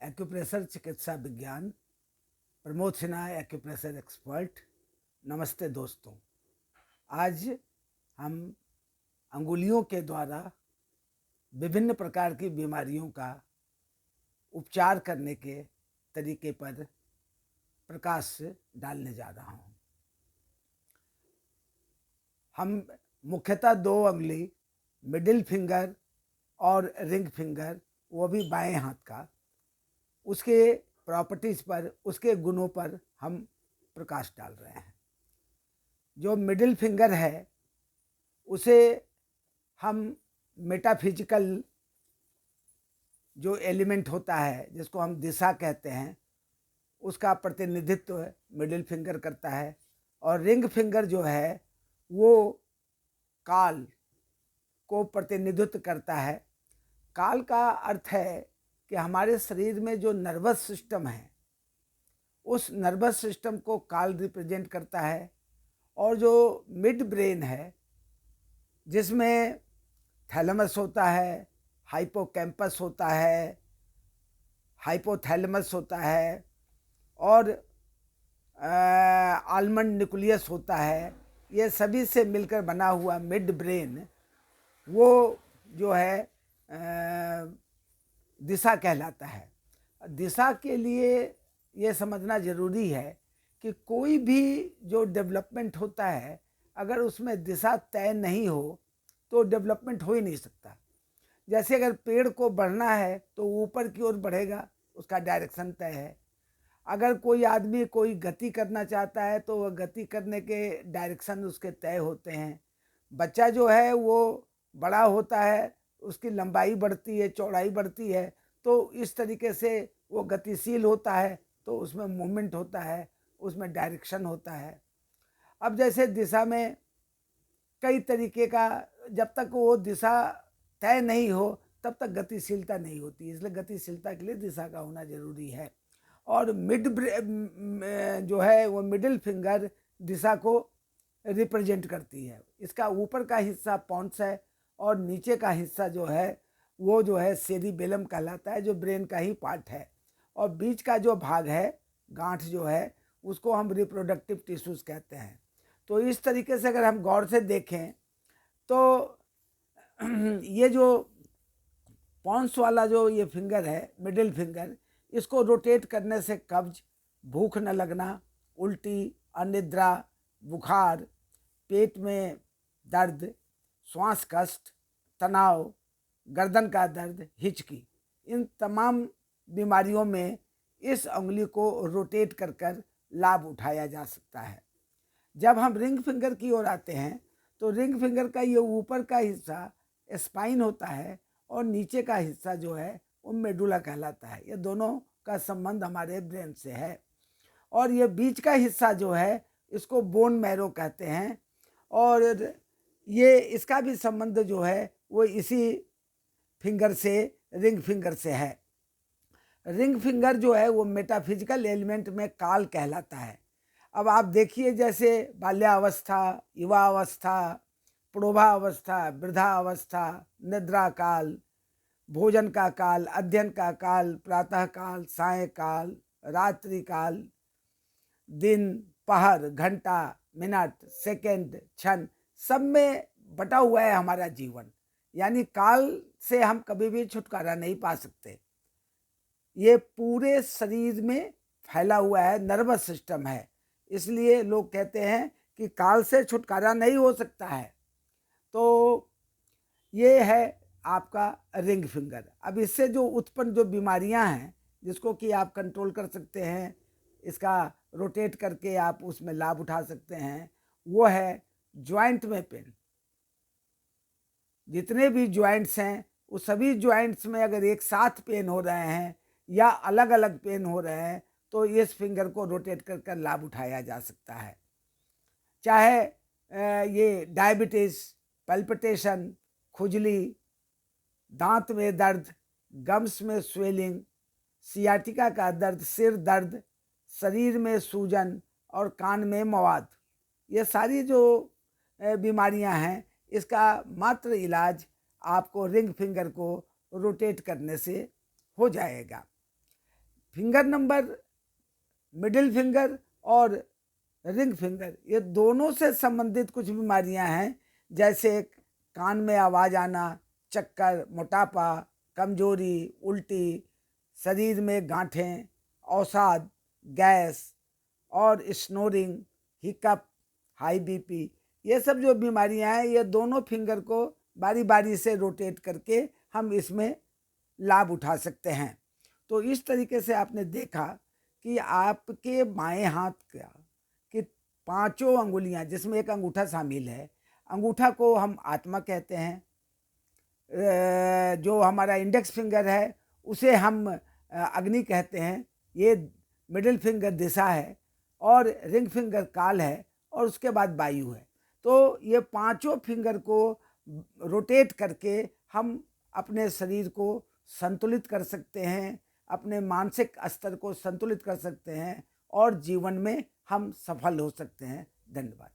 Acupressure चिकित्सा विज्ञान, Pramod Sinha acupressure expert. नमस्ते दोस्तों। आज हम अंगुलियों के द्वारा विभिन्न प्रकार की बीमारियों का उपचार करने के तरीके पर प्रकाश डालने जा रहा हूं। हम मुख्यतः दो अंगुली, मिडिल फिंगर और रिंग फिंगर, वो भी बाएं हाथ का, उसके प्रॉपर्टीज पर, उसके गुणों पर हम प्रकाश डाल रहे हैं। जो मिडिल फिंगर है उसे हम मेटाफिजिकल जो एलिमेंट होता है, जिसको हम दिशा कहते हैं, उसका प्रतिनिधित्व मिडिल फिंगर करता है। और रिंग फिंगर जो है वो काल को प्रतिनिधित्व करता है। काल का अर्थ है कि हमारे शरीर में जो नर्वस सिस्टम है, उस नर्वस सिस्टम को काल रिप्रेजेंट करता है। और जो मिड ब्रेन है, जिसमें थैलेमस होता है, हाइपोकैम्पस होता है, हाइपोथैलेमस होता है और आलमंड न्यूक्लियस होता है, ये सभी से मिलकर बना हुआ मिड ब्रेन, वो जो है दिशा कहलाता है। दिशा के लिए ये समझना ज़रूरी है कि कोई भी जो डेवलपमेंट होता है, अगर उसमें दिशा तय नहीं हो तो डेवलपमेंट हो ही नहीं सकता। जैसे अगर पेड़ को बढ़ना है तो ऊपर की ओर बढ़ेगा, उसका डायरेक्शन तय है। अगर कोई आदमी कोई गति करना चाहता है तो वह गति करने के डायरेक्शन उसके तय होते हैं। बच्चा जो है वो बड़ा होता है, उसकी लंबाई बढ़ती है, चौड़ाई बढ़ती है, तो इस तरीके से वो गतिशील होता है, तो उसमें मूवमेंट होता है, उसमें डायरेक्शन होता है। अब जैसे दिशा में कई तरीके का, जब तक वो दिशा तय नहीं हो तब तक गतिशीलता नहीं होती, इसलिए गतिशीलता के लिए दिशा का होना जरूरी है। और जो है वो मिडिल फिंगर दिशा को रिप्रेजेंट करती है। इसका ऊपर का हिस्सा पॉन्स है और नीचे का हिस्सा जो है वो जो है सेरिबेलम कहलाता है, जो ब्रेन का ही पार्ट है। और बीच का जो भाग है, गांठ जो है, उसको हम रिप्रोडक्टिव टिश्यूज कहते हैं। तो इस तरीके से अगर हम गौर से देखें तो ये जो पॉन्स वाला जो ये फिंगर है, मिडिल फिंगर, इसको रोटेट करने से कब्ज, भूख न लगना, उल्टी, अनिद्रा, बुखार, पेट में दर्द, श्वास कष्ट, तनाव, गर्दन का दर्द, हिचकी, इन तमाम बीमारियों में इस उंगली को रोटेट कर कर लाभ उठाया जा सकता है। जब हम रिंग फिंगर की ओर आते हैं तो रिंग फिंगर का ये ऊपर का हिस्सा स्पाइन होता है और नीचे का हिस्सा जो है वो मेडुला कहलाता है। ये दोनों का संबंध हमारे ब्रेन से है। और ये बीच का हिस्सा जो है इसको बोन मैरो कहते हैं। और ये इसका भी संबंध जो है वो इसी फिंगर से, रिंग फिंगर से है। रिंग फिंगर जो है वो मेटाफिजिकल एलिमेंट में काल कहलाता है। अब आप देखिए, जैसे बाल्यावस्था, युवावस्था, प्रौढ़ावस्था, वृद्धावस्था, निद्रा काल, भोजन का काल, अध्ययन का काल, प्रातः काल, सायंकाल, रात्रि काल, दिन, पहर, घंटा, मिनट, सेकंड, क्षण, सब में बटा हुआ है हमारा जीवन। यानी काल से हम कभी भी छुटकारा नहीं पा सकते। ये पूरे शरीर में फैला हुआ है, नर्वस सिस्टम है। इसलिए लोग कहते हैं कि काल से छुटकारा नहीं हो सकता है। तो ये है आपका रिंग फिंगर। अब इससे जो उत्पन्न जो बीमारियां हैं, जिसको कि आप कंट्रोल कर सकते हैं, इसका रोटेट करके आप उसमें लाभ उठा सकते हैं, वो है ज्वाइंट में पेन। जितने भी ज्वाइंट्स हैं उस सभी ज्वाइंट्स में अगर एक साथ पेन हो रहे हैं या अलग अलग पेन हो रहे हैं तो इस फिंगर को रोटेट कर कर लाभ उठाया जा सकता है। चाहे ये डायबिटीज, पल्पिटेशन, खुजली, दांत में दर्द, गम्स में स्वेलिंग, सियाटिका का दर्द, सिर दर्द, शरीर में सूजन और कान में मवाद, ये सारी जो बीमारियां हैं, इसका मात्र इलाज आपको रिंग फिंगर को रोटेट करने से हो जाएगा। फिंगर नंबर, मिडिल फिंगर और रिंग फिंगर, ये दोनों से संबंधित कुछ बीमारियां हैं, जैसे कान में आवाज़ आना, चक्कर, मोटापा, कमजोरी, उल्टी, शरीर में गांठें, अवसाद, गैस और स्नोरिंग, हिकअप, हाई बीपी, ये सब जो बीमारियां हैं, ये दोनों फिंगर को बारी बारी से रोटेट करके हम इसमें लाभ उठा सकते हैं। तो इस तरीके से आपने देखा कि आपके बाएं हाथ का कि पांचों अंगुलियां, जिसमें एक अंगूठा शामिल है, अंगूठा को हम आत्मा कहते हैं, जो हमारा इंडेक्स फिंगर है उसे हम अग्नि कहते हैं, ये मिडिल फिंगर दिशा है, और रिंग फिंगर काल है, और उसके बाद वायु है। तो ये पांचों फिंगर को रोटेट करके हम अपने शरीर को संतुलित कर सकते हैं, अपने मानसिक स्तर को संतुलित कर सकते हैं, और जीवन में हम सफल हो सकते हैं। धन्यवाद।